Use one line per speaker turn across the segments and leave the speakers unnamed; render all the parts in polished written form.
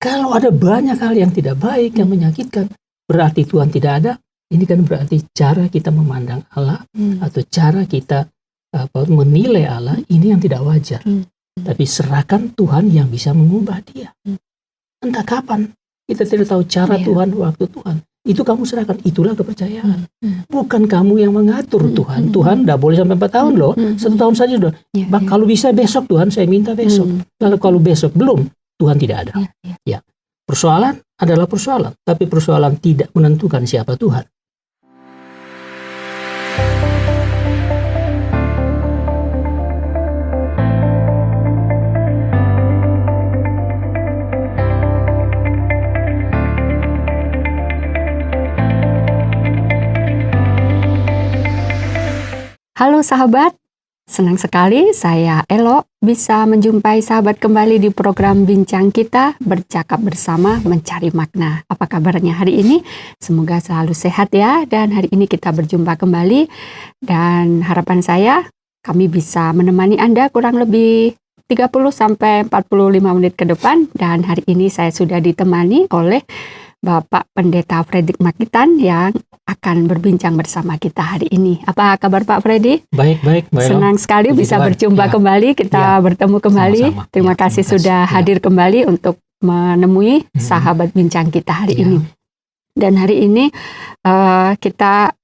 Kalau ada banyak hal yang tidak baik, yang menyakitkan, berarti Tuhan tidak ada. Ini kan berarti cara kita memandang Allah atau cara kita menilai Allah ini yang tidak wajar. Tapi serahkan Tuhan yang bisa mengubah dia. Entah kapan, kita tidak tahu cara Tuhan, waktu Tuhan. Itu kamu serahkan, itulah kepercayaan. Bukan kamu yang mengatur Tuhan. Tuhan tidak boleh sampai 4 tahun loh. 1 tahun saja sudah. Kalau bisa besok Tuhan, saya minta besok. Kalau besok belum, Tuhan tidak ada. Ya. Persoalan adalah persoalan. Tapi persoalan tidak menentukan siapa Tuhan.
Halo sahabat, senang sekali saya Elo bisa menjumpai sahabat kembali di program Bincang Kita, bercakap bersama mencari makna. Apa kabarnya hari ini? Semoga selalu sehat ya, dan hari ini kita berjumpa kembali. Dan harapan saya, kami bisa menemani Anda kurang lebih 30-45 menit ke depan. Dan hari ini saya sudah ditemani oleh Bapak Pendeta Fredrik Makitan yang akan berbincang bersama kita hari ini. Apa kabar Pak Freddy?
Baik.
Senang sekali bisa berjumpa kembali, kita bertemu kembali.
Sama-sama.
Terima kasih sudah hadir kembali untuk menemui sahabat bincang kita hari ini. Dan hari ini kita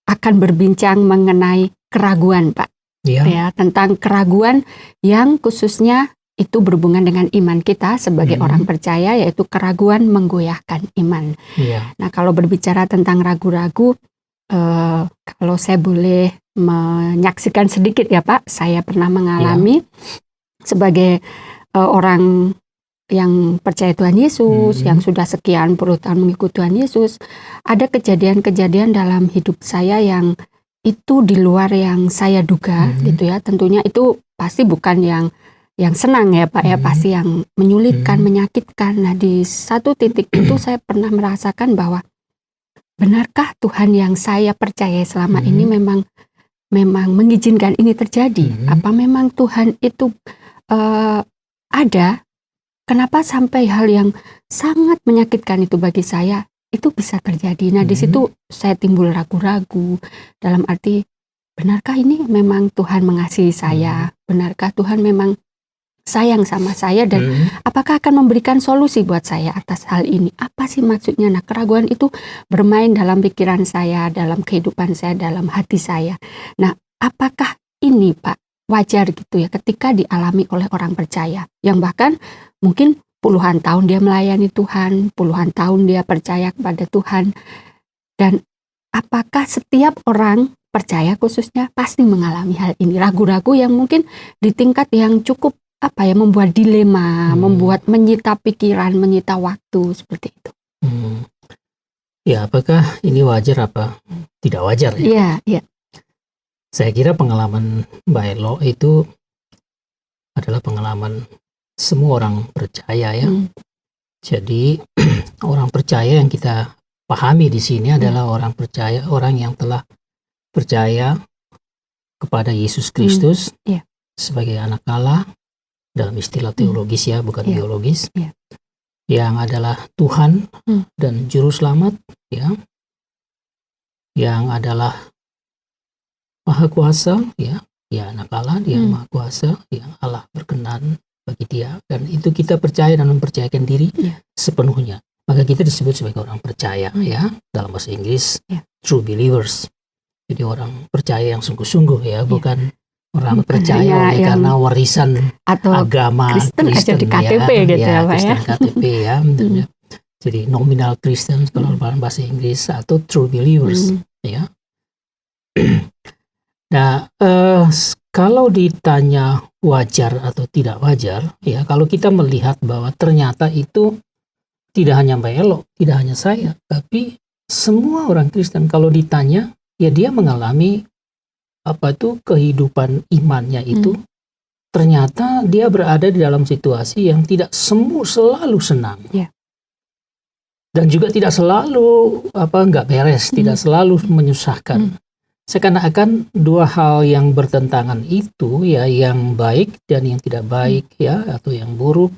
akan berbincang mengenai keraguan, Pak. Ya, tentang keraguan yang khususnya itu berhubungan dengan iman kita sebagai orang percaya, yaitu keraguan menggoyahkan iman. Nah, kalau berbicara tentang ragu-ragu, kalau saya boleh menyaksikan sedikit ya Pak, saya pernah mengalami sebagai orang yang percaya Tuhan Yesus, yang sudah sekian puluh tahun mengikuti Tuhan Yesus, ada kejadian-kejadian dalam hidup saya yang itu di luar yang saya duga gitu ya. Tentunya itu pasti bukan yang senang ya Pak ya, pasti yang menyulitkan, menyakitkan. Nah, di satu titik itu saya pernah merasakan bahwa benarkah Tuhan yang saya percaya selama ini memang mengizinkan ini terjadi? Apa memang Tuhan itu ada? Kenapa sampai hal yang sangat menyakitkan itu bagi saya itu bisa terjadi? Nah, di situ saya timbul ragu-ragu dalam arti, benarkah ini memang Tuhan mengasihi saya? Benarkah Tuhan memang sayang sama saya, dan apakah akan memberikan solusi buat saya atas hal ini? Apa sih maksudnya? Nah, keraguan itu bermain dalam pikiran saya, dalam kehidupan saya, dalam hati saya. Nah, apakah ini Pak wajar gitu ya ketika dialami oleh orang percaya yang bahkan mungkin puluhan tahun dia melayani Tuhan, puluhan tahun dia percaya kepada Tuhan, dan apakah setiap orang percaya khususnya pasti mengalami hal ini, ragu-ragu yang mungkin di tingkat yang cukup membuat dilema, membuat menyita pikiran, menyita waktu, seperti itu.
Ya, apakah ini wajar apa tidak wajar ya?
Iya.
Saya kira pengalaman Mbak Elo itu adalah pengalaman semua orang percaya ya. Jadi orang percaya yang kita pahami di sini adalah orang percaya, orang yang telah percaya kepada Yesus Kristus sebagai anak Allah. Dalam istilah teologis ya, bukan biologis, yang adalah Tuhan dan Juru Selamat, ya, yang adalah Maha Kuasa, ya anak Allah, dia Maha Kuasa, yang Allah berkenan bagi dia, dan itu kita percaya dan mempercayakan diri sepenuhnya. Maka kita disebut sebagai orang percaya, ya, dalam bahasa Inggris, true believers. Jadi orang percaya yang sungguh-sungguh, ya, bukan orang percaya oleh karena warisan atau agama
Kristen aja di KTP gitu ya Pak ya.
KTP ya. Jadi nominal Kristen kalau dalam bahasa Inggris, atau true believers ya. Nah, kalau ditanya wajar atau tidak wajar ya, kalau kita melihat bahwa ternyata itu tidak hanya Mbak Elo, tidak hanya saya, tapi semua orang Kristen kalau ditanya ya dia mengalami kehidupan imannya itu, ternyata dia berada di dalam situasi yang tidak selalu senang, dan juga tidak selalu nggak beres, tidak selalu menyusahkan. Seakan-akan dua hal yang bertentangan itu ya, yang baik dan yang tidak baik ya, atau yang buruk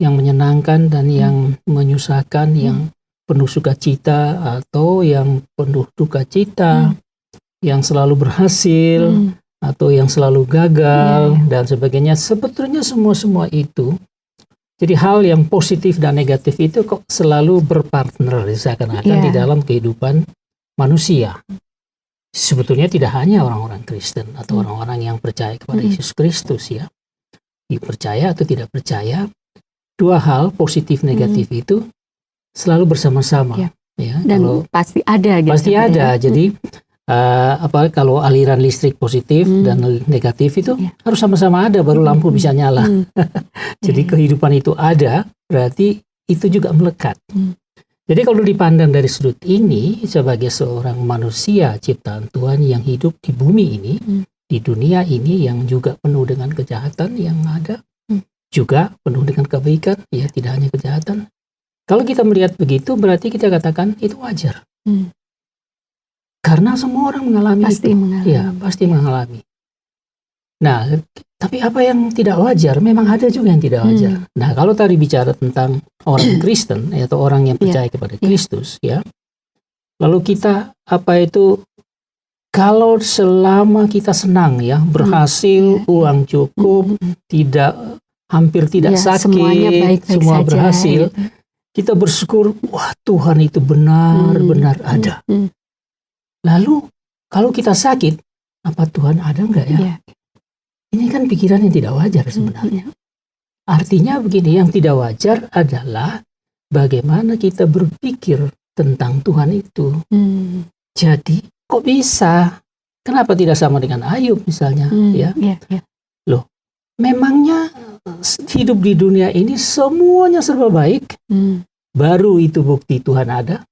yang menyenangkan dan yang menyusahkan, yang penuh sukacita atau yang penuh duka cita, yang selalu berhasil atau yang selalu gagal dan sebagainya. Sebetulnya semua itu, jadi hal yang positif dan negatif itu kok selalu berpartner seakan-akan di dalam kehidupan manusia. Sebetulnya tidak hanya orang-orang Kristen atau orang-orang yang percaya kepada Yesus Kristus ya. Percaya atau tidak percaya, dua hal positif negatif itu selalu bersama-sama ya.
Dan
kalau
pasti ada gitu.
Pasti ada. Jadi kalau aliran listrik positif dan negatif itu harus sama-sama ada baru lampu bisa nyala. Jadi kehidupan itu ada, berarti itu juga melekat. Jadi kalau dipandang dari sudut ini sebagai seorang manusia ciptaan Tuhan yang hidup di bumi ini, di dunia ini yang juga penuh dengan kejahatan yang ada, juga penuh dengan kebaikan, ya tidak hanya kejahatan. Kalau kita melihat begitu, berarti kita katakan itu wajar. Karena semua orang mengalami
pasti
itu.
mengalami.
Ya, pasti mengalami. Nah, tapi apa yang tidak wajar? Memang ada juga yang tidak wajar. Nah, kalau tadi bicara tentang orang Kristen atau orang yang percaya kepada Kristus, ya. Lalu kita kalau selama kita senang ya, berhasil, uang cukup, hampir tidak sakit, semua
saja,
berhasil. Kita bersyukur, wah Tuhan itu benar-benar ada. Lalu kalau kita sakit, apa Tuhan ada enggak ya? Ini kan pikiran yang tidak wajar sebenarnya. Artinya begini, yang tidak wajar adalah bagaimana kita berpikir tentang Tuhan itu. Jadi kok bisa? Kenapa tidak sama dengan Ayub misalnya? Loh, memangnya hidup di dunia ini semuanya serba baik? Baru itu bukti Tuhan ada?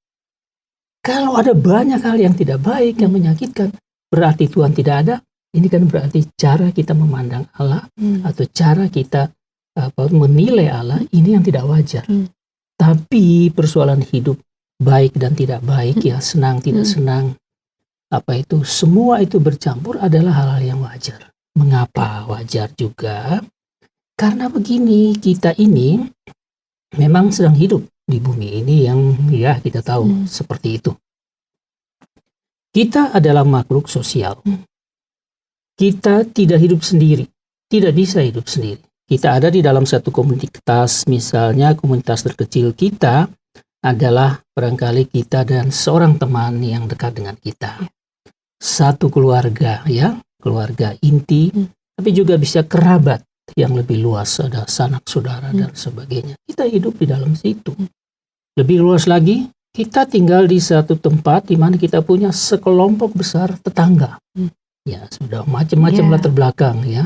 Kalau ada banyak hal yang tidak baik, yang menyakitkan, berarti Tuhan tidak ada. Ini kan berarti cara kita memandang Allah atau cara kita menilai Allah ini yang tidak wajar. Tapi persoalan hidup baik dan tidak baik, ya senang tidak senang, semua itu bercampur adalah hal-hal yang wajar. Mengapa wajar juga? Karena begini, kita ini memang sedang hidup di bumi ini yang ya kita tahu seperti itu. Kita adalah makhluk sosial. Kita tidak hidup sendiri, tidak bisa hidup sendiri. Kita ada di dalam satu komunitas, misalnya komunitas terkecil kita adalah barangkali kita dan seorang teman yang dekat dengan kita. Satu keluarga ya, keluarga inti, tapi juga bisa kerabat yang lebih luas, ada sanak saudara dan sebagainya. Kita hidup di dalam situ. Lebih luas lagi, kita tinggal di satu tempat di mana kita punya sekelompok besar tetangga. Ya, sudah macam-macam latar belakang ya.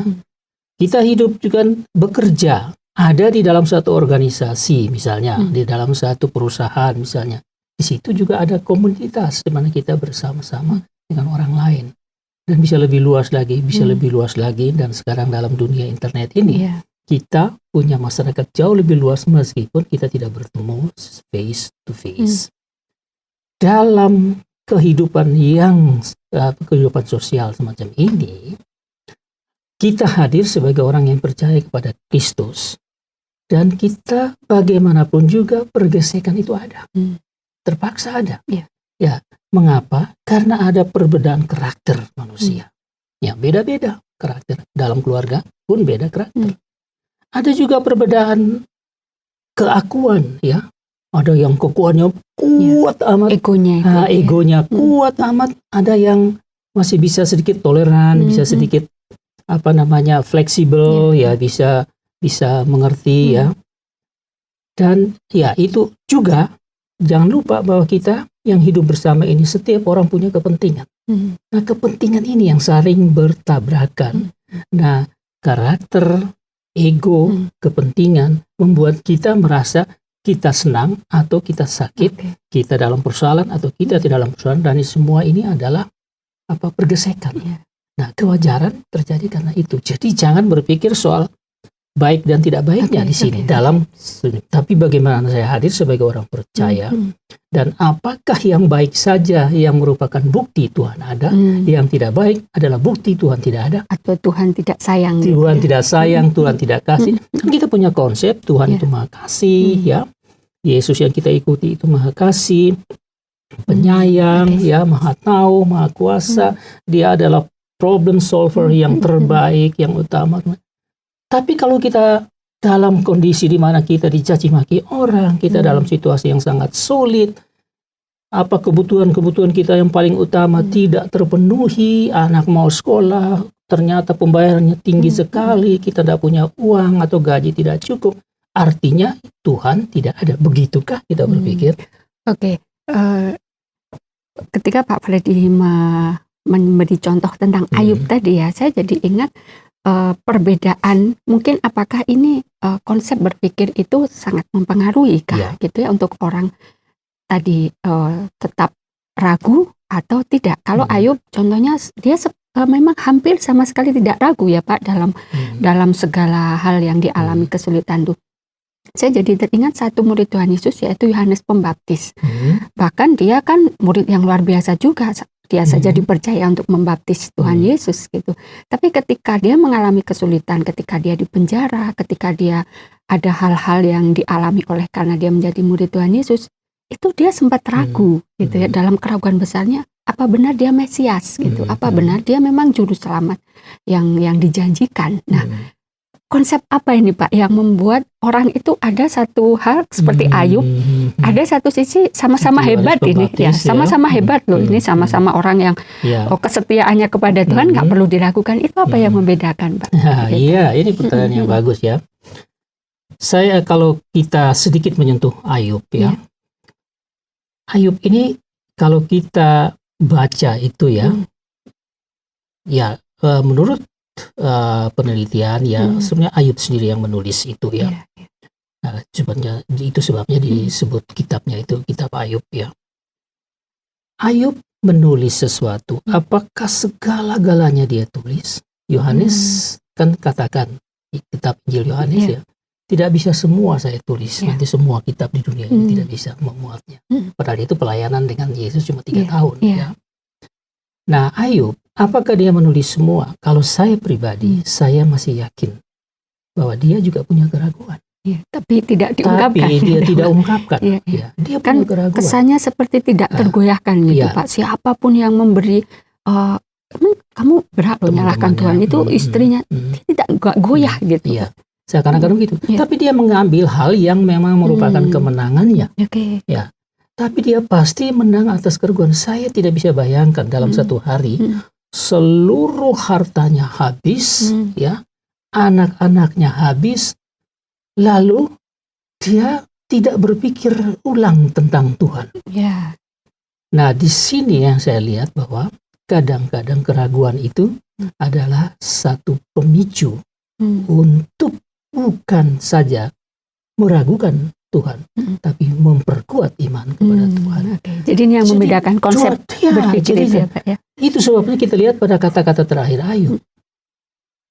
Kita hidup juga bekerja, ada di dalam satu organisasi misalnya, di dalam satu perusahaan misalnya. Di situ juga ada komunitas di mana kita bersama-sama dengan orang lain. Dan bisa lebih luas lagi, dan sekarang dalam dunia internet ini kita punya masyarakat jauh lebih luas meskipun kita tidak bertemu face to face. Dalam kehidupan kehidupan sosial semacam ini, kita hadir sebagai orang yang percaya kepada Kristus, dan kita bagaimanapun juga pergesekan itu ada, terpaksa ada. Ya, mengapa? Karena ada perbedaan karakter manusia. Ya, beda-beda karakter. Dalam keluarga pun beda karakter. Ada juga perbedaan keakuan, ya. Ada yang kekuannya kuat amat, egonya kuat amat. Ada yang masih bisa sedikit toleran, bisa sedikit fleksibel, ya bisa mengerti ya. Dan ya itu juga jangan lupa bahwa kita yang hidup bersama ini setiap orang punya kepentingan. Nah, kepentingan ini yang saling bertabrakan. Nah, karakter, ego, kepentingan membuat kita merasa kita senang atau kita sakit, kita dalam persoalan atau kita tidak dalam persoalan, dan semua ini adalah pergesekan. Nah, kewajaran terjadi karena itu. Jadi jangan berpikir soal baik dan tidak baiknya di sini dalam. Tapi bagaimana saya hadir sebagai orang percaya, dan apakah yang baik saja yang merupakan bukti Tuhan ada, yang tidak baik adalah bukti Tuhan tidak ada,
atau Tuhan tidak sayang.
Tuhan tidak sayang, Tuhan tidak kasih. Kan kita punya konsep Tuhan itu maha kasih, ya. Yesus yang kita ikuti itu maha kasih, penyayang, ya, maha tahu, maha kuasa. Dia adalah problem solver yang terbaik, yang utama. Tapi kalau kita dalam kondisi di mana kita dicaci maki orang, kita dalam situasi yang sangat sulit, apa kebutuhan-kebutuhan kita yang paling utama tidak terpenuhi, anak mau sekolah, ternyata pembayarannya tinggi sekali, kita tidak punya uang atau gaji tidak cukup, artinya Tuhan tidak ada. Begitukah kita berpikir?
Oke. Ketika Pak Freddy memberi contoh tentang Ayub tadi, ya, saya jadi ingat perbedaan, mungkin apakah ini konsep berpikir itu sangat mempengaruhi kah, gitu ya, untuk orang tadi tetap ragu atau tidak. Kalau Ayub contohnya dia memang hampir sama sekali tidak ragu, ya Pak, dalam segala hal yang dialami kesulitan itu. Saya jadi teringat satu murid Tuhan Yesus, yaitu Yohanes Pembaptis. Bahkan dia kan murid yang luar biasa juga. Dia saja dipercaya untuk membaptis Tuhan Yesus, gitu. Tapi ketika dia mengalami kesulitan, ketika dia di penjara, ketika dia ada hal-hal yang dialami oleh karena dia menjadi murid Tuhan Yesus, itu dia sempat ragu, gitu ya, dalam keraguan besarnya, apa benar dia Mesias, gitu, apa benar dia memang juru selamat yang dijanjikan. Nah, konsep apa ini Pak yang membuat orang itu ada satu hal seperti Ayub, ada satu sisi sama-sama hebat ini, ya, sama-sama hebat loh, ini sama-sama orang yang kesetiaannya kepada Tuhan nggak perlu diragukan. Itu apa yang membedakan Pak?
Iya, ini pertanyaan yang bagus, ya. Saya kalau kita sedikit menyentuh Ayub, ya, Ayub ini kalau kita baca itu, ya, ya, menurut penelitian, ya, sebenarnya Ayub sendiri yang menulis itu, ya. Itu sebabnya disebut kitabnya itu kitab Ayub, ya. Ayub menulis sesuatu. Apakah segala-galanya dia tulis? Yohanes kan katakan di kitab Injil Yohanes, ya, tidak bisa semua saya tulis. Nanti semua kitab di dunia ini tidak bisa memuatnya. Padahal itu pelayanan dengan Yesus cuma 3 tahun, ya. Nah, Ayub, apakah dia menulis semua? Kalau saya pribadi, saya masih yakin bahwa dia juga punya keraguan.
Tapi tidak diungkapkan.
Tapi dia tidak ungkapkan. Dia
kan
punya keraguan.
Kesannya seperti tidak tergoyahkan, gitu, Pak. Siapapun yang memberi, kamu berhak loh nyalahkan Tuhan, itu istrinya tidak goyah, gitu.
Seakan-akan begitu. Tapi dia mengambil hal yang memang merupakan kemenangannya. Ya. Tapi dia pasti menang atas kerugian. Saya tidak bisa bayangkan dalam satu hari seluruh hartanya habis, ya, anak-anaknya habis, lalu dia tidak berpikir ulang tentang Tuhan. Nah, di sini yang saya lihat bahwa kadang-kadang keraguan itu adalah satu pemicu untuk bukan saja meragukan Tuhan, tapi memperkuat iman kepada Tuhan.
Jadi ini yang membedakan konsep berpikir itu, ya, Pak, ya.
Itu sebabnya kita lihat pada kata-kata terakhir Ayub.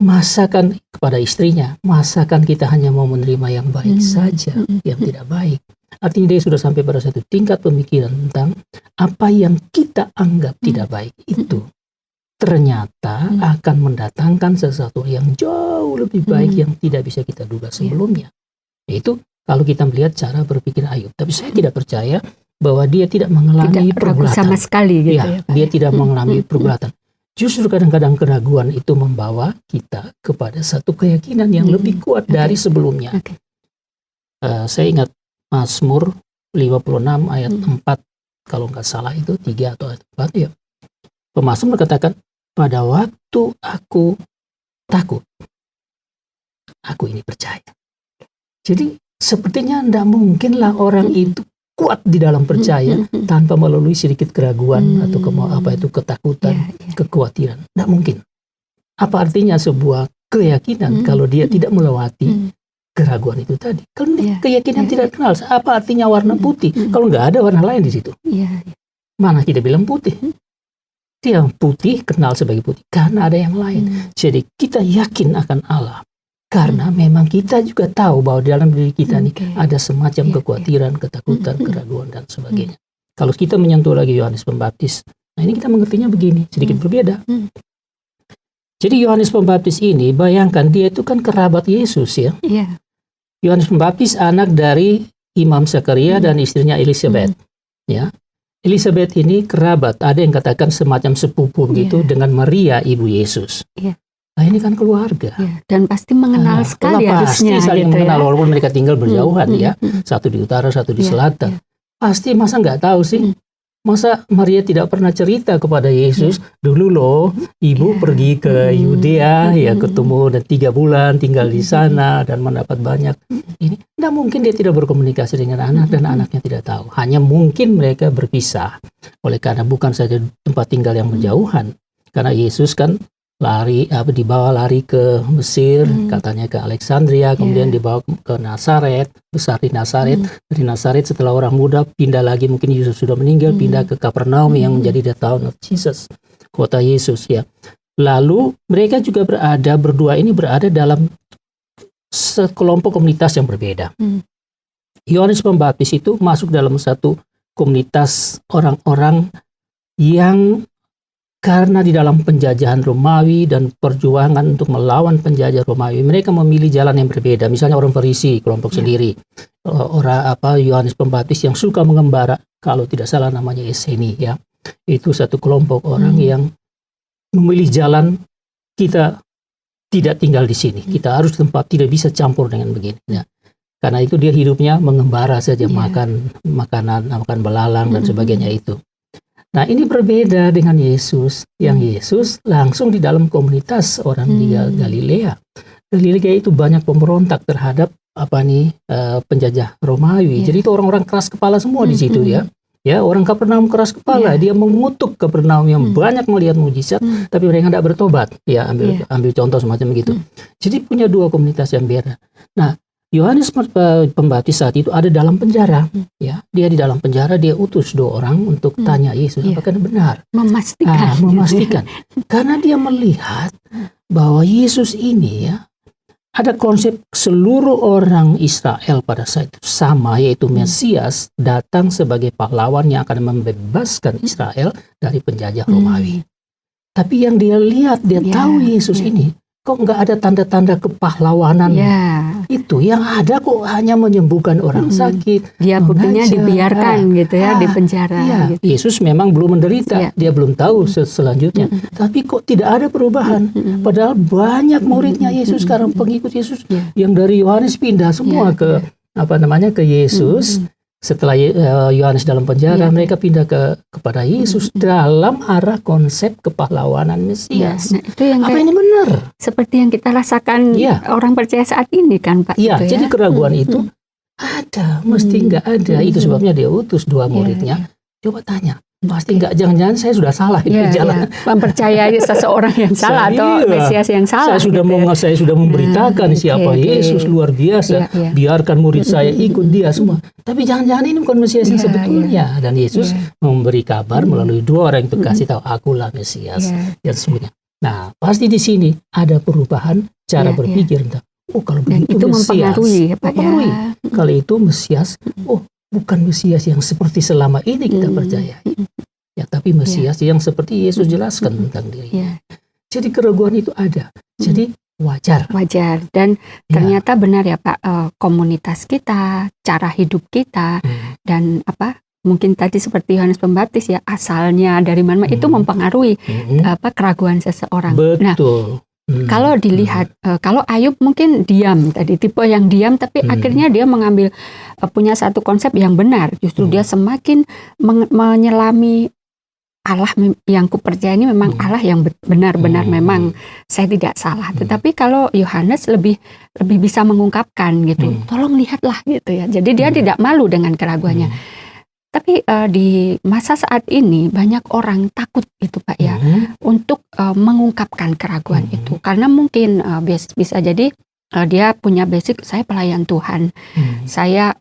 Masakan kepada istrinya, masakan kita hanya mau menerima yang baik saja, yang tidak baik. Artinya dia sudah sampai pada satu tingkat pemikiran tentang apa yang kita anggap tidak baik itu ternyata akan mendatangkan sesuatu yang jauh lebih baik yang tidak bisa kita duga sebelumnya. Yaitu kalau kita melihat cara berpikir Ayub. Tapi saya tidak percaya bahwa dia tidak mengalami pergulatan
sama sekali, gitu, ya,
dia tidak mengalami pergulatan. Justru kadang-kadang keraguan itu membawa kita kepada satu keyakinan yang lebih kuat dari sebelumnya. Saya ingat Mazmur 56 ayat 4, kalau nggak salah itu 3 atau ayat 4, ya. Pemazmur berkatakan, pada waktu aku takut, aku ini percaya. Jadi sepertinya tidak mungkinlah orang itu kuat di dalam percaya tanpa melalui sedikit keraguan atau ketakutan, kekhawatiran. Tidak mungkin. Apa artinya sebuah keyakinan kalau dia tidak melewati keraguan itu tadi? Kalau keyakinan tidak kenal, apa artinya warna putih kalau nggak ada warna lain di situ? Mana kita bilang putih? Dia putih kenal sebagai putih karena ada yang lain. Jadi kita yakin akan Allah Karena memang kita juga tahu bahwa dalam diri kita nih ada semacam kekhawatiran, ketakutan, keraguan dan sebagainya. Kalau kita menyentuh lagi Yohanes Pembaptis, nah ini kita mengertinya begini, sedikit berbeda. Jadi Yohanes Pembaptis ini, bayangkan dia itu kan kerabat Yesus ya. Yohanes Pembaptis anak dari Imam Zakaria dan istrinya Elizabeth. Ya, Elizabeth ini kerabat, ada yang katakan semacam sepupu begitu dengan Maria ibu Yesus. Nah ini kan keluarga.
Dan pasti mengenal sekali harusnya.
Pasti saling
gitu
mengenal
ya.
walaupun mereka tinggal berjauhan ya. Satu di utara, satu di selatan. Pasti masa nggak tahu sih? Masa Maria tidak pernah cerita kepada Yesus, dulu loh ibu pergi ke Yudea ya ketemu dan 3 bulan tinggal di sana dan mendapat banyak. Ini tidak mungkin dia tidak berkomunikasi dengan anak dan anaknya tidak tahu. Hanya mungkin mereka berpisah. Oleh karena bukan saja tempat tinggal yang berjauhan. Karena Yesus kan dibawa lari ke Mesir, katanya ke Alexandria, kemudian dibawa ke Nazaret, besar di Nazaret. Dari Nazaret setelah orang muda pindah lagi, mungkin Yesus sudah meninggal, pindah ke Kapernaum yang menjadi the town of Jesus, kota Yesus ya. Lalu mereka juga berdua ini berada dalam sekelompok komunitas yang berbeda. Yohanes Pembaptis itu masuk dalam satu komunitas orang-orang yang karena di dalam penjajahan Romawi dan perjuangan untuk melawan penjajah Romawi, mereka memilih jalan yang berbeda. Misalnya orang Farisi, kelompok sendiri. Yohanes Pembaptis yang suka mengembara, kalau tidak salah namanya Esseni ya. Itu satu kelompok orang yang memilih jalan, kita tidak tinggal di sini. Kita harus tempat, tidak bisa campur dengan begini. Ya. Karena itu dia hidupnya mengembara saja, makan makanan, makan belalang dan sebagainya itu. Nah ini berbeda dengan Yesus, yang Yesus langsung di dalam komunitas orang di Galilea. Galilea itu banyak pemberontak terhadap penjajah Romawi. Jadi itu orang-orang keras kepala semua di situ ya. Ya orang Kapernaum keras kepala, dia mengutuk Kapernaum yang banyak melihat mujizat, tapi mereka tidak bertobat. Ya ambil contoh semacam begitu. Jadi punya dua komunitas yang beda. Nah Yohanes Pembaptis saat itu ada dalam penjara, ya. Dia di dalam penjara, dia utus 2 orang untuk tanya Yesus, apakah benar? Memastikan. Karena dia melihat bahwa Yesus ini ya, ada konsep seluruh orang Israel pada saat itu sama, yaitu Mesias datang sebagai pahlawan yang akan membebaskan Israel dari penjajah Romawi. Tapi yang dia lihat, dia tahu Yesus ini, kok nggak ada tanda-tanda kepahlawanan itu, yang ada kok hanya menyembuhkan orang sakit.
Dia buktinya dibiarkan gitu ya di penjara. Gitu.
Yesus memang belum menderita, dia belum tahu selanjutnya. Tapi kok tidak ada perubahan? Padahal banyak muridnya Yesus sekarang, pengikut Yesus yang dari Yohanes pindah semua ke ke Yesus. Setelah Yohanes dalam penjara, mereka pindah kepada Yesus dalam arah konsep kepahlawanan Mesias.
Nah, itu yang
apa ini benar?
Seperti yang kita rasakan orang percaya saat ini kan Pak.
Iya, jadi keraguan itu ada, mesti nggak ada. Itu sebabnya dia utus 2 muridnya. Coba tanya, pasti nggak, jangan-jangan saya sudah salah jalan.
Mempercayai seseorang yang salah atau Mesias yang salah.
Saya sudah memberitakan siapa Yesus, luar biasa. Biarkan murid saya ikut dia semua. Tapi jangan-jangan ini bukan Mesias yang sebetulnya. Dan Yesus memberi kabar melalui 2 orang itu, kasih tahu akulah Mesias dan semuanya. Nah, pasti di sini ada perubahan cara berpikir. Oh, kalau begitu
itu
Mesias
mempengaruhi.
Kalau itu Mesias, bukan Mesias yang seperti selama ini kita percaya. Ya, tapi Mesias yang seperti Yesus jelaskan tentang dirinya. Jadi keraguan itu ada. Jadi wajar. Dan ternyata benar ya Pak, komunitas kita, cara hidup kita, dan mungkin tadi seperti Yohanes Pembaptis ya, asalnya dari mana itu mempengaruhi keraguan seseorang. Betul.
Kalau dilihat, kalau Ayub mungkin diam tadi, tipe yang diam, tapi akhirnya dia mengambil punya satu konsep yang benar. Justru dia semakin menyelami Allah yang kupercaya ini memang Allah yang benar-benar memang saya tidak salah. Tetapi kalau Yohanes lebih bisa mengungkapkan gitu, tolong lihatlah gitu ya. Jadi dia tidak malu dengan keraguannya. Tapi di masa saat ini banyak orang takut itu Pak ya, untuk mengungkapkan keraguan itu. Karena mungkin bisa jadi dia punya basic, saya pelayan Tuhan, saya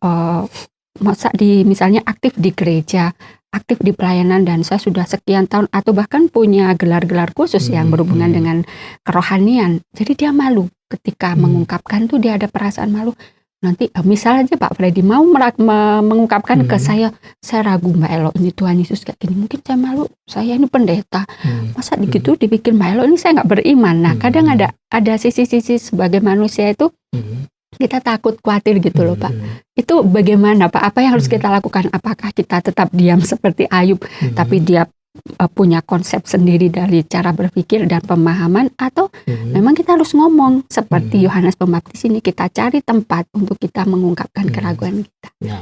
misalnya aktif di gereja, aktif di pelayanan, dan saya sudah sekian tahun, atau bahkan punya gelar-gelar khusus yang berhubungan dengan kerohanian. Jadi dia malu ketika mengungkapkan tuh dia ada perasaan malu. Nanti misal aja Pak Freddy mau mengungkapkan ke saya ragu Mbak Elo ini Tuhan Yesus kayak gini, mungkin saya malu, saya ini pendeta, masa gitu dipikir Mbak Elo ini saya nggak beriman. Nah kadang ada sisi-sisi sebagai manusia itu kita takut, khawatir gitu loh Pak. Itu bagaimana Pak? Apa yang harus kita lakukan? Apakah kita tetap diam seperti Ayub, tapi dia punya konsep sendiri dari cara berpikir dan pemahaman, atau memang kita harus ngomong seperti Yohanes Pembaptis ini, kita cari tempat untuk kita mengungkapkan keraguan kita.
Nah,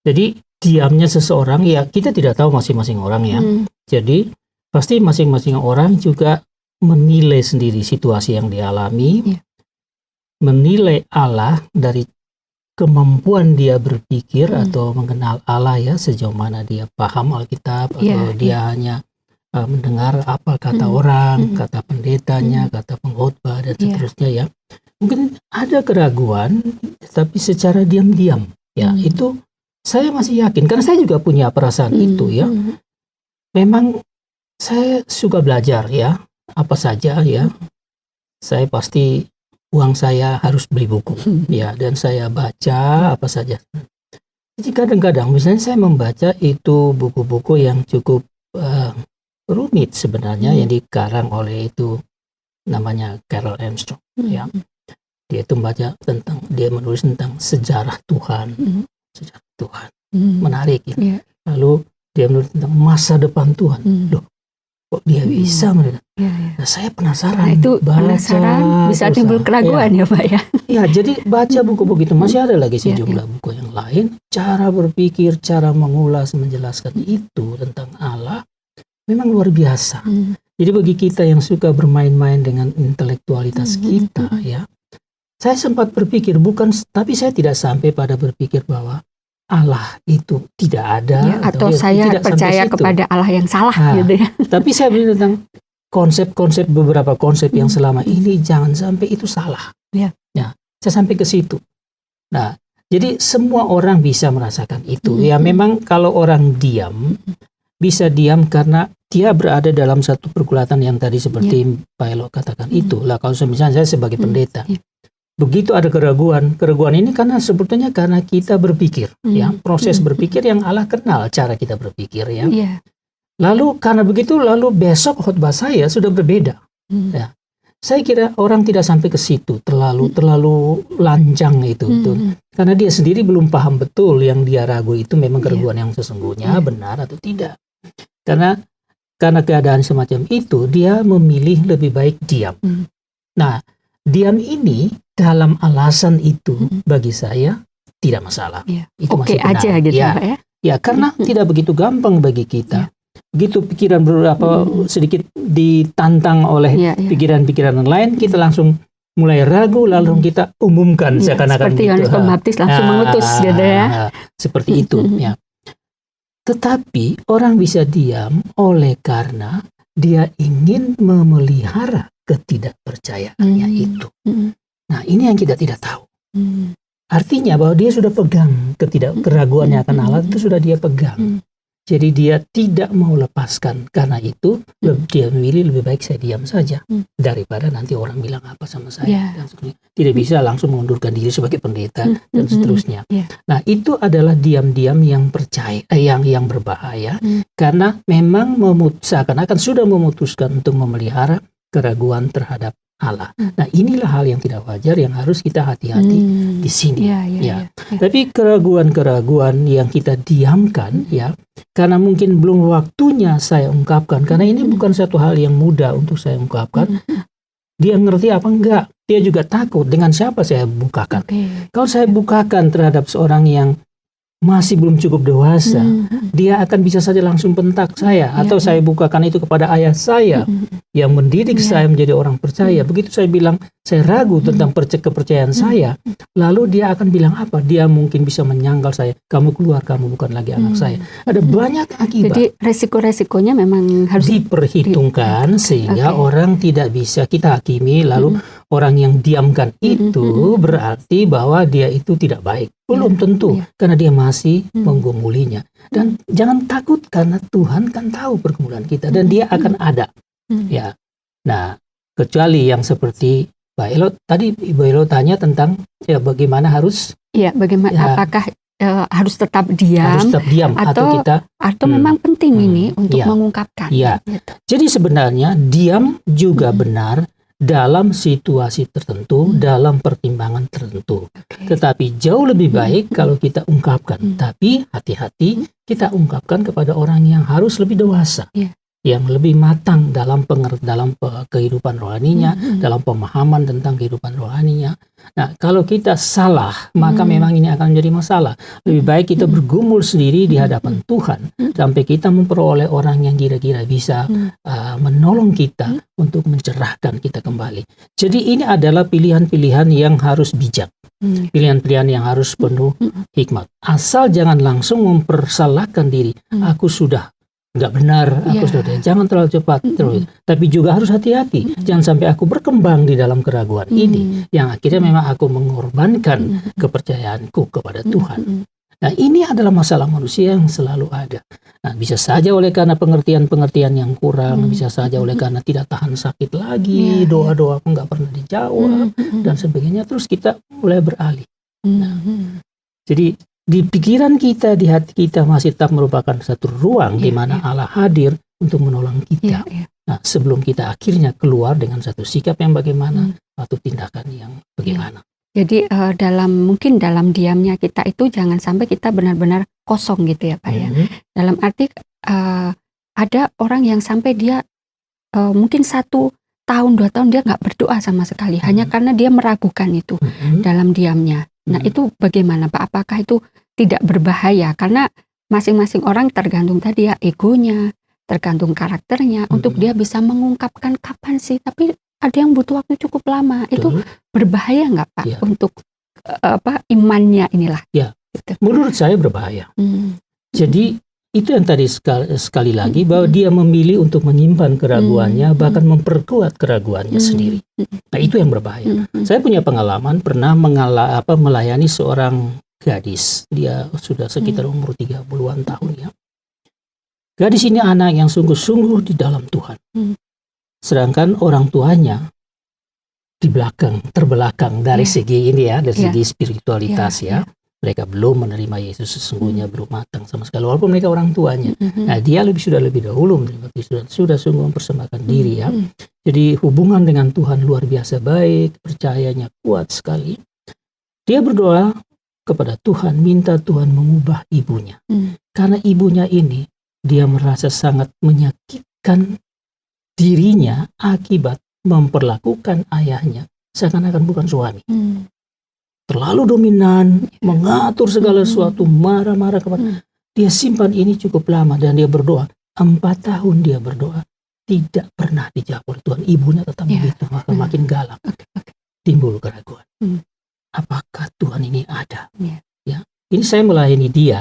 jadi diamnya seseorang ya kita tidak tahu masing-masing orang ya. Jadi pasti masing-masing orang juga menilai sendiri situasi yang dialami, menilai Allah dari kemampuan dia berpikir atau mengenal Allah ya, sejauh mana dia paham Alkitab, atau dia hanya mendengar apa kata orang, kata pendetanya, kata pengkhotbah dan seterusnya ya. Mungkin ada keraguan tapi secara diam-diam ya. Itu saya masih yakin karena saya juga punya perasaan itu ya. Memang saya suka belajar ya, apa saja ya. Saya pasti uang saya harus beli buku ya, dan saya baca apa saja. Jadi kadang-kadang misalnya saya membaca itu buku-buku yang cukup rumit sebenarnya, yang dikarang oleh itu namanya Carol Armstrong ya. Dia itu dia menulis tentang sejarah Tuhan. Sejarah Tuhan. Menarik ya. Lalu dia menulis tentang masa depan Tuhan. Loh, kok dia bisa menurut? Nah, saya penasaran.
Nah, itu penasaran bisa timbul keraguan ya Pak ya.
Ya, jadi baca buku-buku itu. Masih ada lagi sejumlah buku yang lain. Cara berpikir, cara mengulas, menjelaskan itu tentang Allah memang luar biasa. Jadi bagi kita yang suka bermain-main dengan intelektualitas kita ya, saya sempat berpikir tapi saya tidak sampai pada berpikir bahwa Allah itu tidak ada,
ya, atau saya percaya kepada Allah yang salah gitu ya.
Tapi saya bilang tentang beberapa konsep yang selama ini jangan sampai itu salah. Ya, saya sampai ke situ. Nah, jadi semua orang bisa merasakan itu. Ya memang kalau orang diam, bisa diam karena dia berada dalam satu pergulatan yang tadi seperti Pak Elo katakan itu. Lah kalau misalnya saya sebagai pendeta, begitu ada keraguan ini karena sebetulnya karena kita berpikir, ya proses berpikir yang Allah kenal cara kita berpikir ya. Lalu karena begitu, lalu besok khotbah saya sudah berbeda. Ya, saya kira orang tidak sampai ke situ terlalu lancang itu, karena dia sendiri belum paham betul yang dia ragu itu memang keraguan yang sesungguhnya benar atau tidak. Karena keadaan semacam itu dia memilih lebih baik diam. Nah, diam ini dalam alasan itu bagi saya tidak masalah. Itu masih benar.
Aja gitu Pak ya.
Ya, karena tidak begitu gampang bagi kita. Begitu pikiran sedikit ditantang oleh pikiran-pikiran lain, kita langsung mulai ragu, lalu kita umumkan seakan-akan
seperti Yohanes Pembaptis langsung mengutus gitu ya.
Seperti itu ya. Tetapi orang bisa diam oleh karena dia ingin memelihara ketidakpercayaannya itu. Nah, ini yang kita tidak tahu. Artinya bahwa dia sudah pegang keraguannya akan Allah itu sudah dia pegang. Jadi dia tidak mau lepaskan. Karena itu dia memilih lebih baik saya diam saja daripada nanti orang bilang apa sama saya. Dan tidak bisa langsung mengundurkan diri sebagai pendeta dan seterusnya. Nah, itu adalah diam-diam yang yang berbahaya karena memang seakan-akan sudah memutuskan untuk memelihara keraguan terhadap Allah. Nah, inilah hal yang tidak wajar yang harus kita hati-hati di sini. Tapi keraguan-keraguan yang kita diamkan ya, karena mungkin belum waktunya saya ungkapkan, karena ini bukan satu hal yang mudah untuk saya ungkapkan. Dia ngerti apa enggak? Dia juga takut dengan siapa saya bukakan. Kalau saya bukakan terhadap seorang yang masih belum cukup dewasa, dia akan bisa saja langsung bentak saya, atau saya bukakan itu kepada ayah saya yang mendidik saya menjadi orang percaya. Begitu saya bilang saya ragu tentang kepercayaan saya, lalu dia akan bilang apa? Dia mungkin bisa menyangkal saya, kamu keluar, kamu bukan lagi anak saya. Ada banyak akibat.
Jadi resiko-resikonya memang harus
diperhitungkan sehingga orang tidak bisa kita hakimi, lalu orang yang diamkan itu berarti bahwa dia itu tidak baik. Belum tentu, karena dia masih menggumulinya. Dan jangan takut karena Tuhan kan tahu pergumulan kita dan dia akan ada. Ya. Nah, kecuali yang seperti Mbak Elo, tadi Ibu Elo tanya tentang ya bagaimana harus
bagaimana
ya,
apakah harus tetap diam
atau kita
memang penting ini untuk mengungkapkan.
Ya.
Gitu.
Jadi sebenarnya diam juga benar dalam situasi tertentu, dalam pertimbangan tertentu. Tetapi jauh lebih baik kalau kita ungkapkan. Tapi hati-hati kita ungkapkan kepada orang yang harus lebih dewasa, yang lebih matang dalam kehidupan rohaninya, dalam pemahaman tentang kehidupan rohaninya. Nah, kalau kita salah, maka memang ini akan menjadi masalah. Lebih baik kita bergumul sendiri di hadapan Tuhan sampai kita memperoleh orang yang kira-kira bisa menolong kita untuk mencerahkan kita kembali. Jadi ini adalah pilihan-pilihan yang harus bijak. Pilihan-pilihan yang harus penuh hikmat. Asal jangan langsung mempersalahkan diri. Aku sudah nggak benar, aku sudah. Jangan terlalu cepat, tapi juga harus hati-hati. Jangan sampai aku berkembang di dalam keraguan ini, yang akhirnya memang aku mengorbankan kepercayaanku kepada Tuhan. Nah, ini adalah masalah manusia yang selalu ada. Nah, bisa saja oleh karena pengertian-pengertian yang kurang, bisa saja oleh karena tidak tahan sakit lagi, doa-doa aku nggak pernah dijawab, dan sebagainya. Terus kita mulai beralih. Nah, jadi di pikiran kita, di hati kita masih tetap merupakan satu ruang di mana Allah hadir untuk menolong kita. Nah, sebelum kita akhirnya keluar dengan satu sikap yang bagaimana atau tindakan yang bagaimana.
Jadi mungkin dalam diamnya kita itu jangan sampai kita benar-benar kosong gitu ya Pak ya. Dalam arti ada orang yang sampai dia mungkin 1 tahun 2 tahun dia nggak berdoa sama sekali, hanya karena dia meragukan itu dalam diamnya. Nah, itu bagaimana Pak? Apakah itu tidak berbahaya? Karena masing-masing orang tergantung tadi ya egonya, tergantung karakternya untuk dia bisa mengungkapkan kapan sih. Tapi ada yang butuh waktu cukup lama. Itu berbahaya nggak Pak untuk imannya inilah?
Ya, gitu. Menurut saya berbahaya. Jadi itu yang tadi sekali lagi bahwa dia memilih untuk menyimpan keraguannya, bahkan memperkuat keraguannya sendiri. Nah, itu yang berbahaya. Saya punya pengalaman pernah melayani seorang gadis. Dia sudah sekitar umur 30-an tahun ya. Gadis ini anak yang sungguh-sungguh di dalam Tuhan. Sedangkan orang tuanya di belakang, terbelakang dari segi ini ya, dari segi spiritualitas ya. Mereka belum menerima Yesus sesungguhnya, belum matang sama sekali, walaupun mereka orang tuanya. Nah, dia sudah lebih dahulu menerima Kristus, sudah sungguh mempersembahkan diri ya. Jadi hubungan dengan Tuhan luar biasa baik, percayanya kuat sekali. Dia berdoa kepada Tuhan, minta Tuhan mengubah ibunya. Karena ibunya ini, dia merasa sangat menyakitkan dirinya akibat memperlakukan ayahnya seakan-akan bukan suami. Terlalu dominan, mengatur segala sesuatu, marah-marah kepada. Dia simpan ini cukup lama dan dia berdoa. 4 tahun dia berdoa, tidak pernah dijawab oleh Tuhan. Ibunya tetap begitu, maka makin galak. Timbul keraguan. Apakah Tuhan ini ada? Ya, ini saya melayani dia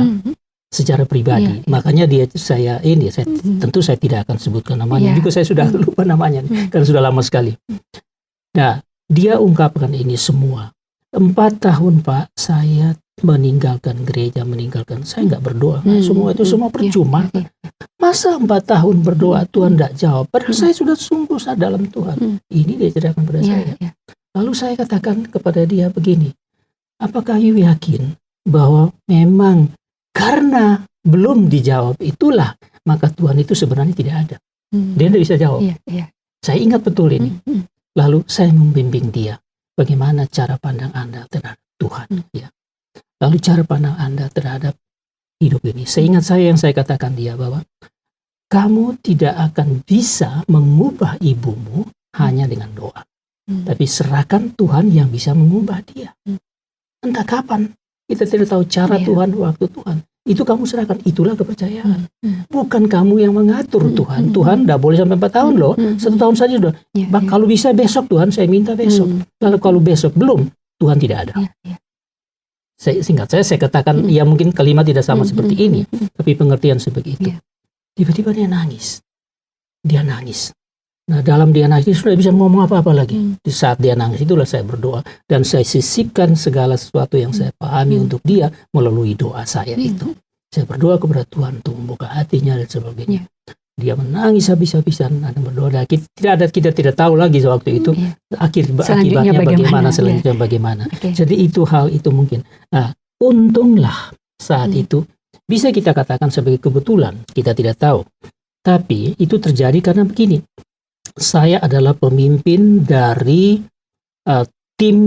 secara pribadi. Makanya tentu saya tidak akan sebutkan namanya. Juga saya sudah lupa namanya karena sudah lama sekali. Nah, dia ungkapkan ini semua. 4 tahun Pak, saya meninggalkan gereja, saya nggak berdoa. Semua itu semua percuma. Masa 4 tahun berdoa Tuhan tidak jawab? Padahal saya sudah sungguh dalam Tuhan. Ini dia ceritakan pada saya. Lalu saya katakan kepada dia begini, apakah you yakin bahwa memang karena belum dijawab itulah maka Tuhan itu sebenarnya tidak ada? Dia tidak bisa jawab. Saya ingat betul ini. Lalu saya membimbing dia. Bagaimana cara pandang Anda terhadap Tuhan? Ya. Lalu cara pandang Anda terhadap hidup ini. Seingat saya yang saya katakan dia bahwa kamu tidak akan bisa mengubah ibumu hanya dengan doa. Tapi serahkan Tuhan yang bisa mengubah dia. Entah kapan. Kita tidak tahu cara Tuhan, waktu Tuhan. Itu kamu serahkan. Itulah kepercayaan. Bukan kamu yang mengatur Tuhan. Tuhan tidak boleh sampai 4 tahun loh. 1 tahun saja sudah. Kalau bisa besok Tuhan, saya minta besok. Lalu kalau besok belum, Tuhan tidak ada. Singkat saya katakan, ya mungkin kalimat tidak sama seperti ini. Tapi pengertian seperti itu. Tiba-tiba dia nangis. Dia nangis. Nah, dalam dia nangis sudah bisa ngomong apa-apa lagi. Di saat dia nangis itulah saya berdoa. Dan saya sisipkan segala sesuatu yang saya pahami untuk dia melalui doa saya itu. Saya berdoa kepada Tuhan untuk membuka hatinya dan sebagainya. Dia menangis habis-habisan dan berdoa. Kita tidak tahu lagi waktu itu akibatnya bagaimana, selanjutnya bagaimana. Jadi hal itu mungkin. Nah, untunglah saat itu bisa kita katakan sebagai kebetulan, kita tidak tahu. Tapi itu terjadi karena begini. Saya adalah pemimpin dari tim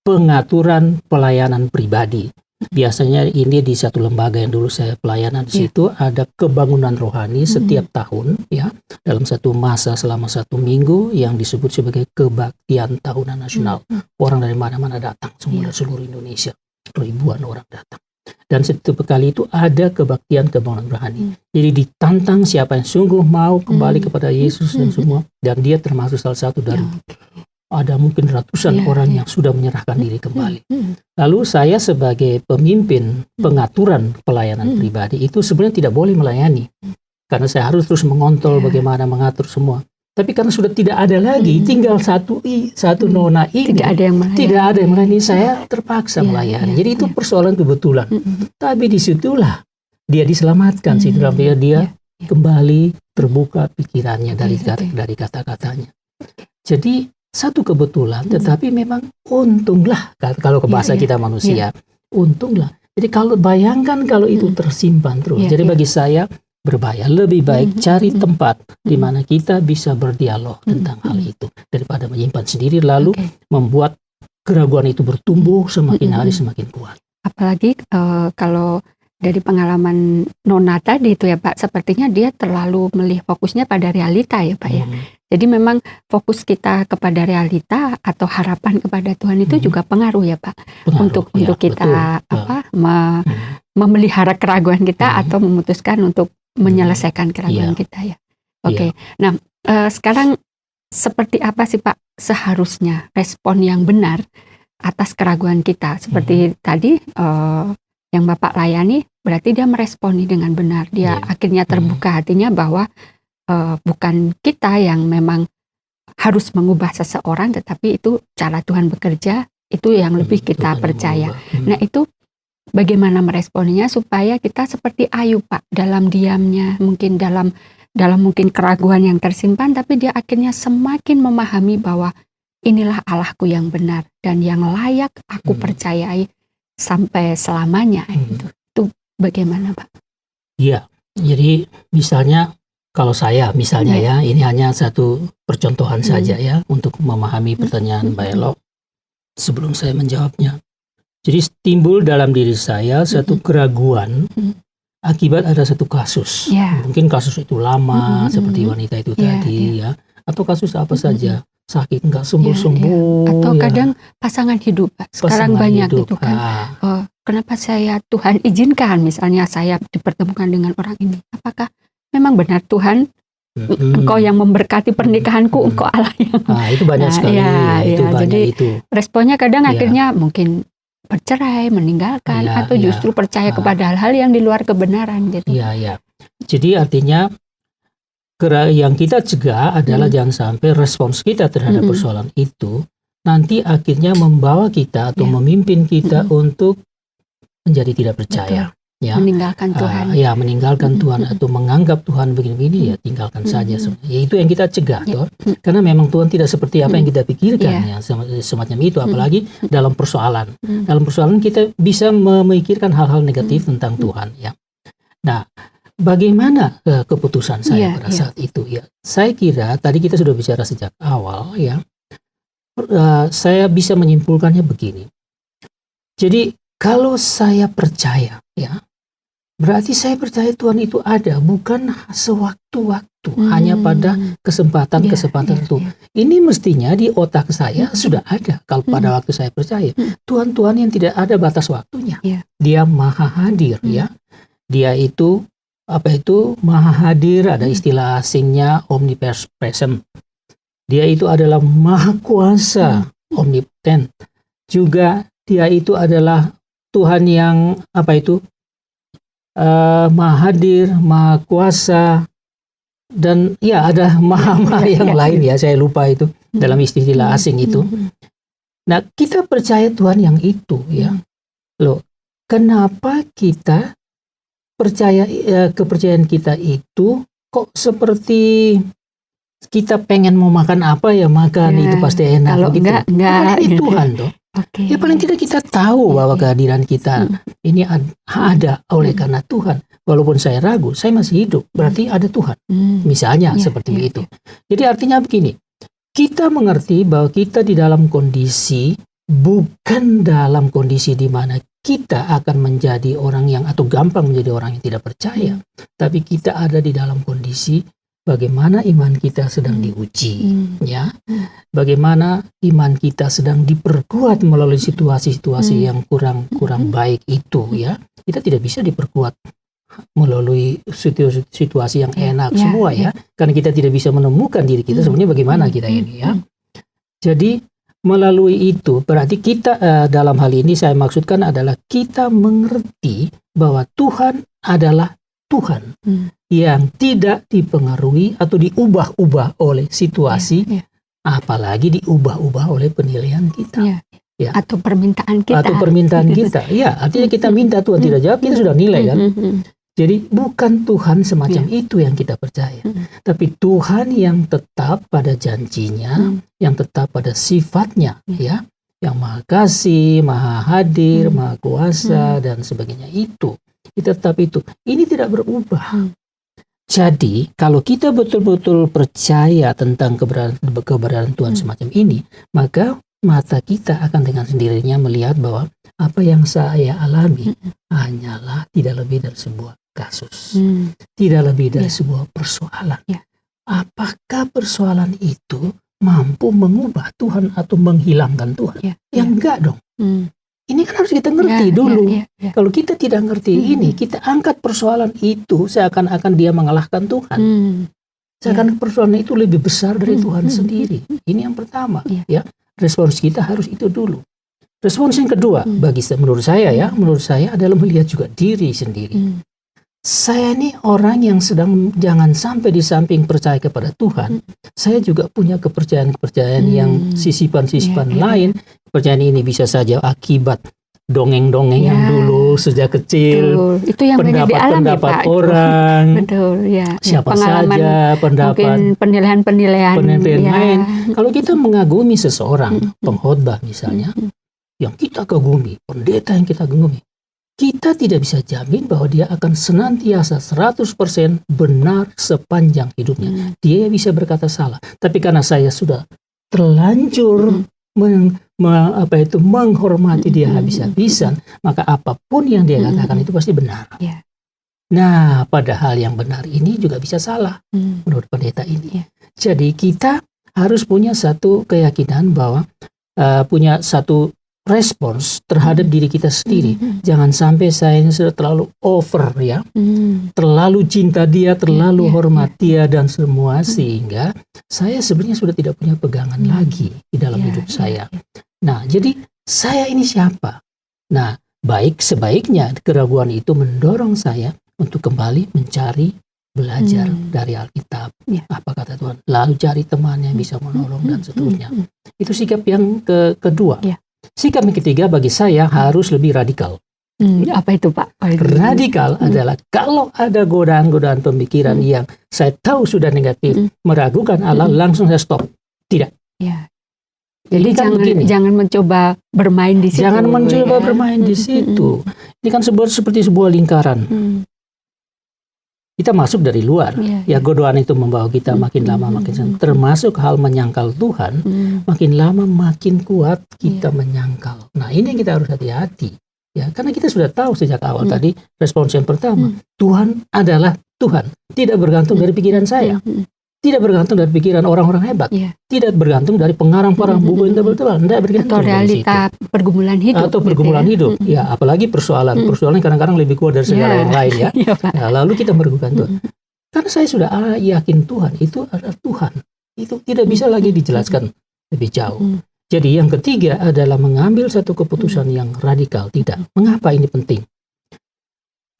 pengaturan pelayanan pribadi. Biasanya ini di satu lembaga yang dulu saya pelayanan di situ ada kebangunan rohani setiap tahun ya, dalam satu masa selama 1 minggu yang disebut sebagai kebaktian tahunan nasional. Orang dari mana-mana datang, semua dari seluruh Indonesia, ribuan orang datang. Dan setiap kali itu ada kebaktian kebangunan rohani. Jadi ditantang siapa yang sungguh mau kembali kepada Yesus dan semua, dan dia termasuk salah satu dari ada mungkin ratusan orang yang sudah menyerahkan diri kembali. Lalu saya sebagai pemimpin pengaturan pelayanan pribadi itu sebenarnya tidak boleh melayani. Karena saya harus terus mengontrol bagaimana mengatur semua. Tapi karena sudah tidak ada lagi, tinggal satu nona ini. Tidak ada yang melayani. Saya terpaksa melayani. Jadi itu persoalan kebetulan. Tapi disitulah dia diselamatkan. Situlah dia kembali terbuka pikirannya dari kata-katanya. Jadi satu kebetulan, tetapi memang untunglah kalau ke bahasa kita manusia, untunglah. Jadi kalau bayangkan kalau itu tersimpan terus, jadi bagi saya berbahaya. Lebih baik cari tempat di mana kita bisa berdialog tentang hal itu daripada menyimpan sendiri lalu membuat keraguan itu bertumbuh semakin hari semakin kuat.
Apalagi kalau dari pengalaman Nona tadi itu ya Pak, sepertinya dia terlalu melihat fokusnya pada realita ya Pak ya. Jadi memang fokus kita kepada realita atau harapan kepada Tuhan itu juga pengaruh ya Pak. Untuk kita memelihara keraguan kita atau memutuskan untuk menyelesaikan keraguan kita ya. Oke. Nah, sekarang seperti apa sih Pak seharusnya respon yang benar atas keraguan kita? Seperti tadi yang Bapak layani, berarti dia meresponi dengan benar. Dia akhirnya terbuka hatinya bahwa bukan kita yang memang harus mengubah seseorang, tetapi itu cara Tuhan bekerja, itu yang lebih kita percaya. Nah itu bagaimana meresponinya supaya kita seperti Ayub Pak, dalam diamnya, mungkin dalam mungkin keraguan yang tersimpan, tapi dia akhirnya semakin memahami bahwa inilah Allahku yang benar dan yang layak aku percayai sampai selamanya. Itu bagaimana Pak?
Iya, jadi misalnya kalau saya ya, ini hanya satu percontohan saja ya untuk memahami pertanyaan Mbak Elo sebelum saya menjawabnya. Jadi timbul dalam diri saya satu keraguan akibat ada satu kasus. Mungkin kasus itu lama seperti wanita itu tadi ya, atau kasus apa saja, sakit nggak sembuh-sembuh.
Atau kadang pasangan hidup Pak. Sekarang banyak itu kan. Kenapa Tuhan izinkan misalnya saya dipertemukan dengan orang ini? Apakah memang benar Tuhan Engkau yang memberkati pernikahanku, Engkau Allah yang
itu banyak sekali.
Jadi responnya kadang akhirnya mungkin bercerai, meninggalkan, atau justru percaya kepada hal-hal yang di luar kebenaran gitu.
Jadi artinya yang kita cegah adalah jangan sampai respons kita terhadap persoalan itu nanti akhirnya membawa kita atau memimpin kita untuk menjadi tidak percaya.
Meninggalkan Tuhan.
Meninggalkan Tuhan atau menganggap Tuhan begini-begini, tinggalkan saja. Itu yang kita cegah, karena memang Tuhan tidak seperti apa yang kita pikirkan, semacam itu. Apalagi dalam persoalan. Dalam persoalan kita bisa memikirkan hal-hal negatif tentang Tuhan. Nah, bagaimana keputusan saya pada saat itu? Saya kira tadi kita sudah bicara sejak awal. Saya bisa menyimpulkannya begini. Jadi kalau saya percaya, berarti saya percaya Tuhan itu ada, bukan sewaktu-waktu, hanya pada kesempatan-kesempatan tertentu. Ini mestinya di otak saya sudah ada. Kalau pada waktu saya percaya, Tuhan yang tidak ada batas waktunya. Dia maha hadir, Dia itu maha hadir, ada istilah asingnya omnipresent. Dia itu adalah maha kuasa, omnipotent. Juga dia itu adalah Tuhan yang maha hadir, maha kuasa, dan ada maha yang lain saya lupa itu dalam istilah asing itu. Nah, kita percaya Tuhan yang itu Loh, kenapa kita percaya kepercayaan kita itu kok seperti kita pengen mau makan apa ya makan,
Ya,
itu pasti enak
kalau
gitu.
enggak,
Ini
gitu.
Tuhan toh.
Oke.
Ya paling tidak kita tahu bahwa kehadiran kita ini ada oleh karena Tuhan. Walaupun saya ragu, saya masih hidup, berarti ada Tuhan. Misalnya seperti itu. Jadi artinya begini, kita mengerti bahwa kita di dalam kondisi, bukan dalam kondisi di mana kita akan menjadi orang yang, atau gampang menjadi orang yang tidak percaya. Tapi kita ada di dalam kondisi bagaimana iman kita sedang diuji, ya. Bagaimana iman kita sedang diperkuat melalui situasi-situasi yang kurang baik itu, ya. Kita tidak bisa diperkuat melalui situasi yang enak semua, ya. Karena kita tidak bisa menemukan diri kita sebenarnya bagaimana kita ini, ya. Jadi melalui itu berarti kita dalam hal ini saya maksudkan adalah kita mengerti bahwa Tuhan adalah Tuhan yang tidak dipengaruhi atau diubah-ubah oleh situasi, apalagi diubah-ubah oleh penilaian kita, ya. Atau permintaan kita. Ya, artinya kita minta Tuhan tidak jawab, kita sudah nilai kan. Jadi bukan Tuhan semacam itu yang kita percaya, tapi Tuhan yang tetap pada janjinya, yang tetap pada sifatnya, ya, yang maha kasih, maha hadir, maha kuasa dan sebagainya itu. Kita tetap itu. Ini tidak berubah. Jadi kalau kita betul-betul percaya tentang keberadaan Tuhan semacam ini, maka mata kita akan dengan sendirinya melihat bahwa apa yang saya alami hanyalah tidak lebih dari sebuah kasus, tidak lebih dari sebuah persoalan. Apakah persoalan itu mampu mengubah Tuhan atau menghilangkan Tuhan? Ya enggak dong. Ini kan harus kita ngerti dulu. Kalau kita tidak ngerti ini, kita angkat persoalan itu seakan-akan dia mengalahkan Tuhan. Seakan persoalan itu lebih besar dari Tuhan sendiri. Ini yang pertama, ya. Respons kita harus itu dulu. Respons yang kedua, menurut saya adalah melihat juga diri sendiri. Saya ini orang yang sedang jangan sampai di samping percaya kepada Tuhan, saya juga punya kepercayaan-kepercayaan yang sisipan-sisipan lain. Kepercayaan ini bisa saja akibat dongeng-dongeng yang dulu sejak kecil,
itu yang
pendapat-pendapat orang, siapa saja, pendapat
penilaian
lain. Kalau kita mengagumi seseorang, pengkhotbah misalnya, yang kita kagumi, pendeta yang kita kagumi, kita tidak bisa jamin bahwa dia akan senantiasa 100% benar sepanjang hidupnya. Dia bisa berkata salah. Tapi karena saya sudah terlanjur menghormati dia habis-habisan, maka apapun yang dia katakan itu pasti benar. Nah, padahal yang benar ini juga bisa salah menurut pendeta ini. Jadi kita harus punya satu keyakinan bahwa punya satu respons terhadap diri kita sendiri. Jangan sampai saya sudah terlalu over, ya, terlalu cinta dia, terlalu hormat dia dan semua, sehingga saya sebenarnya sudah tidak punya pegangan lagi di dalam hidup saya. Nah, jadi saya ini siapa? Nah, sebaiknya keraguan itu mendorong saya untuk kembali mencari, belajar dari Alkitab. Apa kata Tuhan? Lalu cari teman yang bisa menolong dan seterusnya. Itu sikap yang kedua. Sikap yang ketiga bagi saya harus lebih radikal.
Apa itu, Pak?
Radikal adalah kalau ada godaan-godaan pemikiran yang saya tahu sudah negatif, meragukan Allah, langsung saya stop. Tidak.
Jadi jangan mencoba bermain di situ.
Jangan mencoba bermain di situ. Ini kan seperti sebuah lingkaran. Kita masuk dari luar, godaan itu membawa kita makin lama makin termasuk hal menyangkal Tuhan, makin lama makin kuat kita menyangkal. Nah, ini yang kita harus hati-hati, ya, karena kita sudah tahu sejak awal tadi respons yang pertama, Tuhan adalah Tuhan, tidak bergantung dari pikiran saya, tidak bergantung dari pikiran orang-orang hebat, tidak bergantung dari pengarang-pengarang buku yang tebal-tebal, tidak bergantung
atau realita pergumulan hidup.
Atau pergumulan hidup, ya, apalagi persoalan kadang-kadang lebih kuat dari segala yang lain, ya. Nah, lalu kita meragukan Tuhan. Karena saya sudah yakin Tuhan itu adalah Tuhan. Itu tidak bisa lagi dijelaskan lebih jauh. Jadi yang ketiga adalah mengambil satu keputusan yang radikal. Tidak. Mengapa ini penting?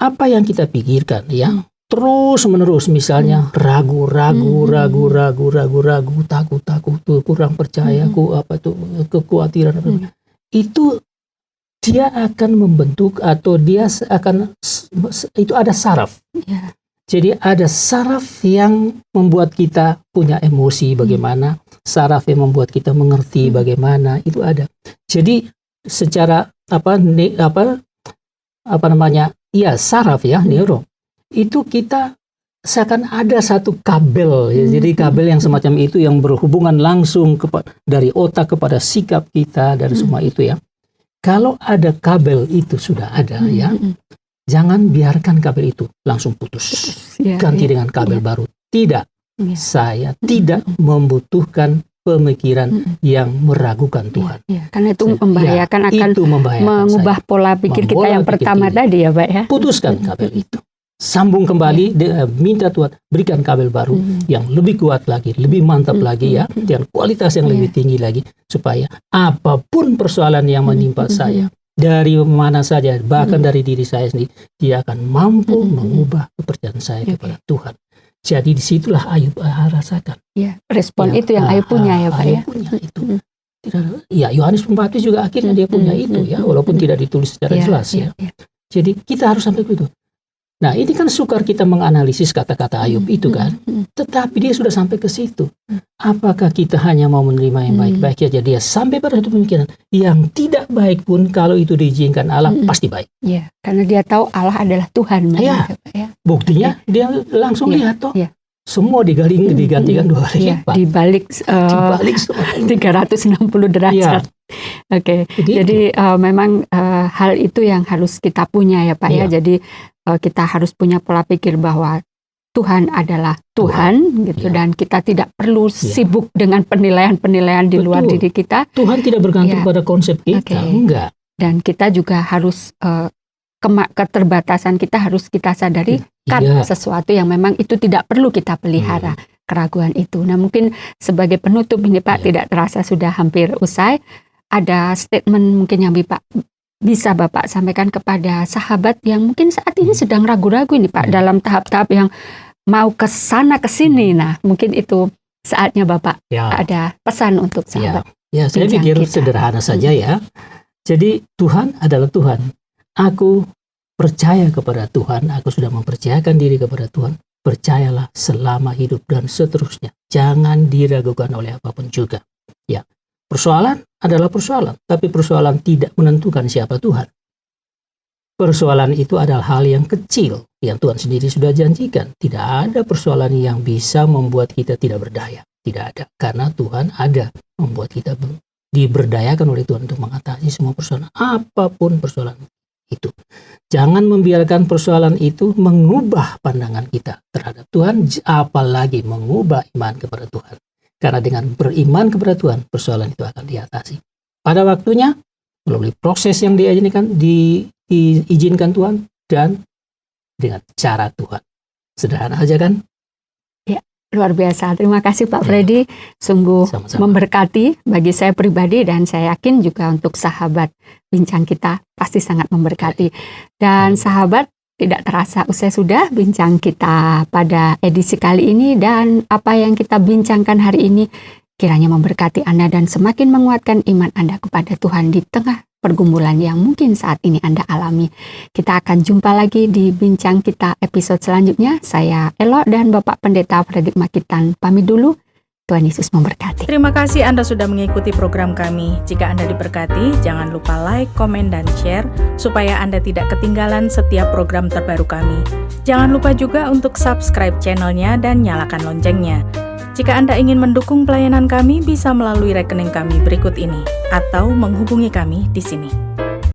Apa yang kita pikirkan, ya, terus menerus, misalnya ragu, takut, kurang percaya, kekhawatiran, itu dia akan membentuk atau dia akan itu ada saraf. Jadi ada saraf yang membuat kita punya emosi bagaimana, saraf yang membuat kita mengerti bagaimana, itu ada. Jadi secara saraf ya, neuro, itu kita seakan ada satu kabel ya. Jadi kabel yang semacam itu yang berhubungan langsung dari otak kepada sikap kita, dari semua itu ya. Kalau ada kabel itu sudah ada ya, jangan biarkan kabel itu langsung putus. Ganti dengan kabel baru. Tidak. Saya tidak membutuhkan pemikiran yang meragukan Tuhan.
Karena itu membahayakan, akan mengubah pola pikir kita yang pertama tadi ya Pak ya.
Putuskan kabel itu. Sambung kembali, minta Tuhan berikan kabel baru yang lebih kuat lagi, lebih mantap lagi ya, dengan kualitas yang lebih tinggi lagi, supaya apapun persoalan yang menimpa saya, dari mana saja, bahkan dari diri saya sendiri, dia akan mampu mengubah kepercayaan saya kepada Tuhan. Jadi disitulah Ayub rasakan.
Respon itu yang Ayub punya ya Pak ya.
Punya itu. Ya, Yohanes Pembaptis juga akhirnya dia punya itu ya, walaupun tidak ditulis secara jelas ya. Jadi kita harus sampai ke itu. Nah, ini kan sukar kita menganalisis kata-kata Ayub itu kan, tetapi dia sudah sampai ke situ. Apakah kita hanya mau menerima yang baik-baik saja? Dia sampai pada satu pemikiran yang tidak baik pun kalau itu diizinkan Allah pasti baik.
Ya, karena dia tahu Allah adalah Tuhan.
Buktinya dia langsung lihat toh. Semua digantikan 2 kali lipat.
Dibalik 360 derajat. Jadi memang hal itu yang harus kita punya ya Pak ya. Jadi kita harus punya pola pikir bahwa Tuhan adalah Tuhan gitu, dan kita tidak perlu sibuk dengan penilaian-penilaian di luar diri kita. Tuhan
tidak bergantung pada konsep kita, enggak.
Dan kita juga harus keterbatasan kita harus kita sadari, sesuatu yang memang itu tidak perlu kita pelihara, keraguan itu. Nah, mungkin sebagai penutup ini Pak, tidak terasa sudah hampir usai. Ada statement mungkin yang bisa Bapak sampaikan kepada sahabat yang mungkin saat ini sedang ragu-ragu ini Pak, dalam tahap-tahap yang mau ke sana ke sini. Nah, mungkin itu saatnya Bapak ada pesan untuk sahabat.
Saya pikir sederhana saja ya. Jadi Tuhan adalah Tuhan. Aku percaya kepada Tuhan, aku sudah mempercayakan diri kepada Tuhan. Percayalah selama hidup dan seterusnya. Jangan diragukan oleh apapun juga. Ya. Persoalan adalah persoalan, tapi persoalan tidak menentukan siapa Tuhan. Persoalan itu adalah hal yang kecil yang Tuhan sendiri sudah janjikan. Tidak ada persoalan yang bisa membuat kita tidak berdaya. Tidak ada, karena Tuhan ada membuat kita diberdayakan oleh Tuhan untuk mengatasi semua persoalan, apapun persoalan itu. Jangan membiarkan persoalan itu mengubah pandangan kita terhadap Tuhan, apalagi mengubah iman kepada Tuhan. Karena dengan beriman kepada Tuhan, persoalan itu akan diatasi. Pada waktunya, melalui proses yang diizinkan Tuhan, dan dengan cara Tuhan. Sederhana aja kan?
Ya, luar biasa. Terima kasih Pak Freddy. Sungguh sama-sama memberkati bagi saya pribadi, dan saya yakin juga untuk sahabat bincang kita pasti sangat memberkati. Dan sahabat, tidak terasa usai sudah bincang kita pada edisi kali ini, dan apa yang kita bincangkan hari ini kiranya memberkati Anda dan semakin menguatkan iman Anda kepada Tuhan di tengah pergumulan yang mungkin saat ini Anda alami. Kita akan jumpa lagi di bincang kita episode selanjutnya. Saya Elo dan Bapak Pendeta Fredrik Makitan pamit dulu. Tuhan Yesus memberkati.
Terima kasih Anda sudah mengikuti program kami. Jika Anda diberkati, jangan lupa like, komen, dan share supaya Anda tidak ketinggalan setiap program terbaru kami. Jangan lupa juga untuk subscribe channelnya dan nyalakan loncengnya. Jika Anda ingin mendukung pelayanan kami, bisa melalui rekening kami berikut ini atau menghubungi kami di sini.